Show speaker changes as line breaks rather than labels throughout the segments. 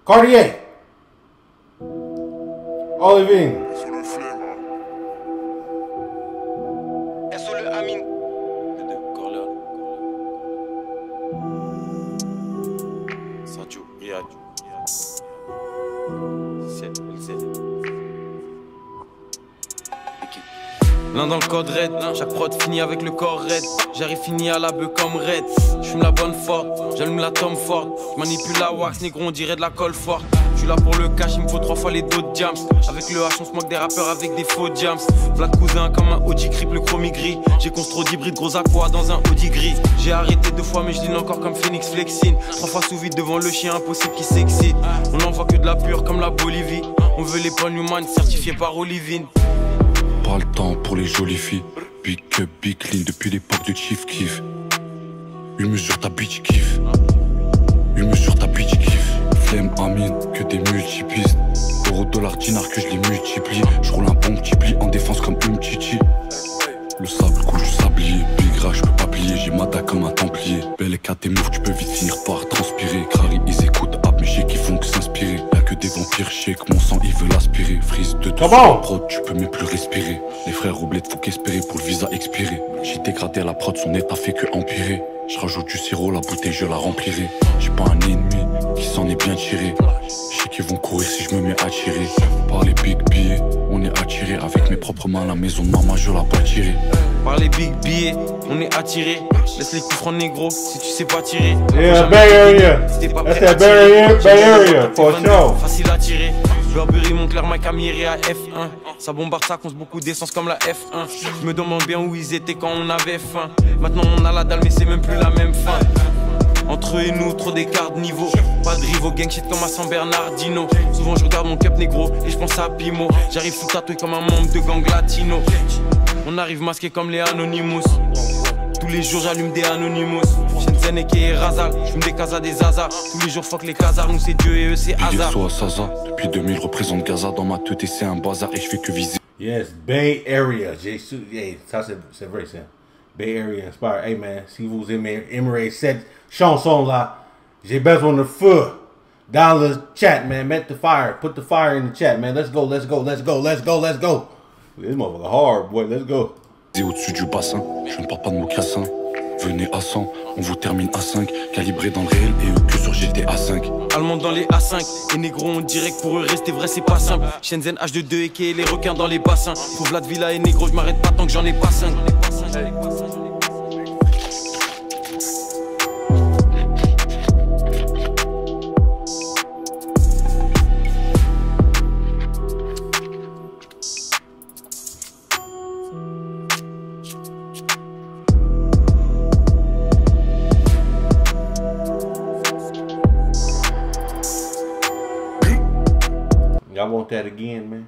Cartier. Olivine.
L'un dans le code red, chaque prod finit avec le corps red. J'arrive fini à la bœuf comme red. J'fume la bonne forte, j'allume la Tom Ford. J'manipule la wax, négro on dirait de la colle forte. J'suis là pour le cash, il me faut 3 fois les dos de jams. Avec le H on se moque des rappeurs avec des faux jams. Vlad cousin comme un Audi Crip, le chromie gris. J'ai construit d'hybride gros aqua dans un Audi gris. J'ai arrêté 2 fois mais je lean encore comme Phoenix Flexine. 3 fois sous vide devant le chien impossible qui s'excite. On n'envoie que de la pure comme la Bolivie. On veut les Paul Newman certifiés par Olivine.
Pas le temps pour les jolies filles. Big up, big clean depuis l'époque de Chief Keef. Une mesure ta bitch kiffe. Une mesure ta bitch kiffe. Flemme amine, que des multipistes. Euro, dollar, dinar que je les multiplie. Je roule un bon petit pli en défense comme une chichi. Le sable coule du sablier. Big rage, je peux pas plier. J'ai mata comme un templier. Belle et tes moves, tu peux vite finir par transpirer. Crary, ils écoutent app, mais j'ai qui font que s'inspirer. Y'a que des vampires shake, mon sang ils veulent aspirer. Freeze de tout sur la prod, tu peux même plus respirer. Les frères roublettes, faut qu'espérer pour le visa expirer. J'ai dégradé à la prod, son état fait que empirer. Je rajoute du sirop, la bouteille je la remplirai. J'ai pas un ennemi qui s'en est bien tiré. Je sais qu'ils vont courir si je me mets à tirer. Par les big billets, on est attiré. Avec mes propres mains, la maison de maman je la bâtirai.
Par les big billets, on est attiré. Laisse les coups francs négro si tu sais pas tirer.
Yeah, Bay Area. That's that Bay Area, for sure.
Facile à tirer. Burberry, Moncler, Mike Amiri à F1. Ça bombarde, ça conce beaucoup d'essence comme la F1. Je me demande bien où ils étaient quand on avait faim. Maintenant on a la dalle mais c'est même plus la même fin. Entre eux et nous, trop d'écart de niveau. Pas de rival, gang shit comme à San Bernardino. Souvent je regarde mon cap négro et je pense à Pimo. J'arrive full tatoué comme un membre de gang latino. On arrive masqué comme les Anonymous. Tous les jours j'allume des Anonymous. Shenzhen et Razal, j'fume des casas des Zaza. Tous les jours fuck les casards, nous c'est Dieu et eux c'est hasard.
Big à Saza, depuis 2000 représente Gaza. Dans ma tête et c'est un bazar et je fais que viser.
Yes, Bay Area. Hey, ça c'est vrai ça. Bay Area inspired. Hey man, si vous aimez cette chanson là, j'ai besoin de feu. Dans le chat man, met the fire. Put the fire in the chat man. Let's go, let's go, let's go, let's go, let's go. This motherfucker hard boy, let's go.
Au-dessus du bassin, je ne parle pas de mocassin. Venez à 100, on vous termine à 5. Calibré dans le réel et eux que sur GTA 5.
Allemand dans les A5, et négros on dirait que pour eux rester vrai c'est pas simple. Shenzhen H22 et les requins dans les bassins. Pour Vlad Villa et négro, je m'arrête pas tant que j'en ai pas 5.
Y'all want that again, man?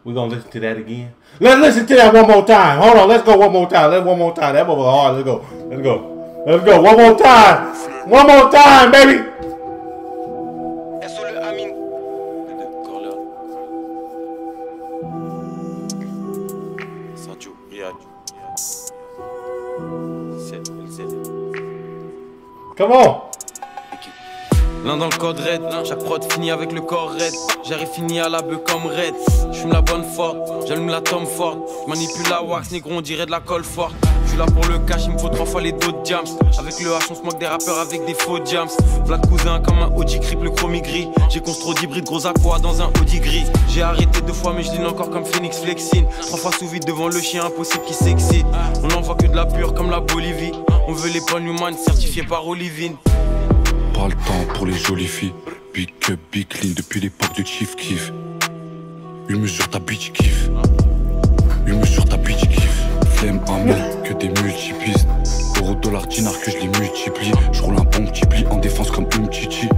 We're gonna listen to that again. Let's listen to that one more time. Hold on, let's go one more time. Let's one more time. That was hard. Let's go. Let's go. Let's go. One more time. One more time, baby. Come on.
L'un dans le code red, chaque prod finit avec le corps red. J'arrive fini à la bœuf comme red. J'fume la bonne forte, j'allume la Tom Ford. J'manipule la wax, négro on dirait de la colle forte. J'suis là pour le cash, il me faut 3 fois les dos de jams. Avec le H on se moque des rappeurs avec des faux jams. Vlad cousin comme un Audi Crip, le chromie gris. J'ai construit d'hybride gros aqua dans un Audi gris. J'ai arrêté 2 fois mais je lean encore comme Phoenix Flexine. 3 fois sous vide devant le chien impossible qui s'excite. On n'envoie que de la pure comme la Bolivie. On veut les Paul Newman certifiés par Olivine.
Pas le temps pour les jolies filles. Big up, big clean depuis l'époque de Chief Keef. Une mesure ta bitch kiffe. Une mesure ta bitch kiffe. Flemme amine, que des multipistes. Euro, dollar, dinar que je les multiplie. Je roule un bon petit pli en défense comme une chichi.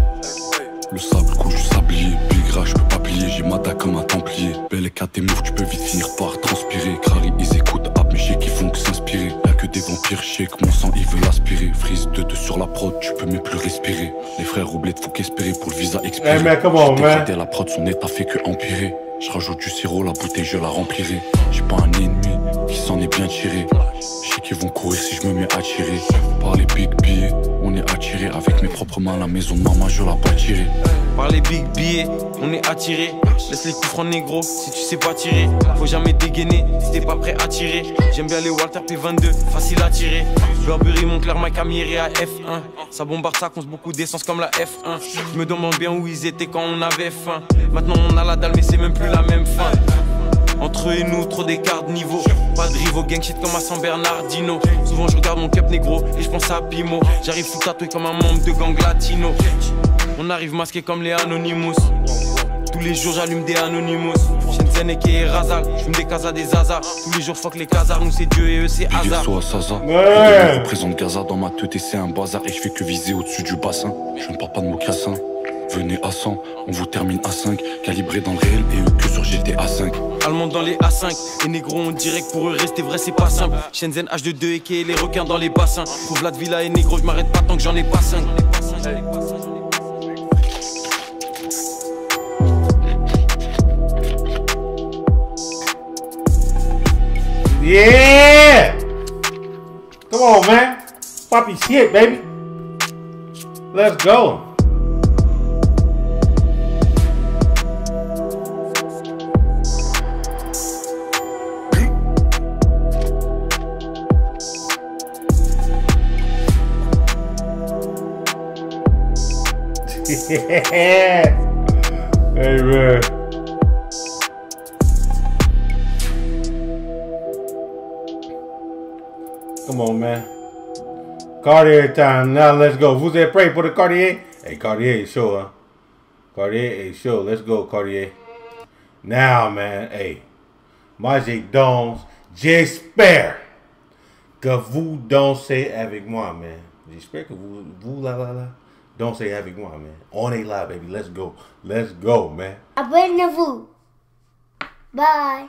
Le sable coule du sablier. Big rage, je peux pas plier. J'ai mata comme un templier. Belle et tes moves, tu peux vite finir par transpirer. Crary, ils écoutent app, mais j'ai qui font que s'inspirer. Y'a que des vampires shake, mon sang ils veulent aspirer. Freeze de deux sur la prod, tu peux même plus respirer. Les frères roublettes, faut qu'espérer pour le visa expirer.
Hey man, come on man.
La prod, son état fait que empirer. Je rajoute du sirop, la bouteille je la remplirai. J'ai pas un ennemi qui s'en est bien tiré. Je sais qu'ils vont courir si je me mets à tirer. Par les big billets, on est attiré. Avec mes propres mains, la maison de maman je la bâtirai.
Par les big billets, on est attiré. Laisse les coups francs négro si tu sais pas tirer. Faut jamais dégainer si t'es pas prêt à tirer. J'aime bien les Walter P22, facile à tirer. Burberry, Moncler, Mike Amiri à F1. Ça bombarde, ça conce beaucoup d'essence comme la F1. Je me demande bien où ils étaient quand on avait faim. Maintenant on a la dalle mais c'est même plus la même fin. Entre eux et nous, trop d'écart de niveau. Pas de rival, gang shit comme à San Bernardino. Souvent je regarde mon cap négro et je pense à Pimo. J'arrive tout tatoué comme un membre de gang latino. On arrive masqué comme les Anonymous. Tous les jours j'allume des Anonymous. Shenzhen et Razal, j'fume des casas des Zaza. Tous les jours fuck les casards, nous c'est Dieu et eux c'est hasard.
Big à Saza, je représente Gaza dans ma tête et c'est un bazar. Et je fais que viser au-dessus du bassin. Je ne parle pas de mocassin. Venez à 100, on vous termine à 5. Calibré dans le réel et eux que sur GTA 5.
Allemand dans les A5, les négros on dirait que pour eux rester vrai c'est pas simple. Shenzhen H22 et les requins dans les bassins. Pour Vlad Villa et négro, je m'arrête pas tant que j'en ai pas 5.
Yeah! Come on, man. Poppy shit, baby. Let's go. Yeah. Hey, man. Come on, man. Cartier time. Now let's go. Vous êtes prêts pour le Cartier? Hey, Cartier is chaud, hein? Cartier is chaud. Let's go, Cartier. Now, man. Hey. Magic Dons. J'espère que vous dansez avec moi, man. J'espère que vous là, dansez avec moi, man. On est là, baby. Let's go. Let's go, man.
Abonnez-vous. Bye.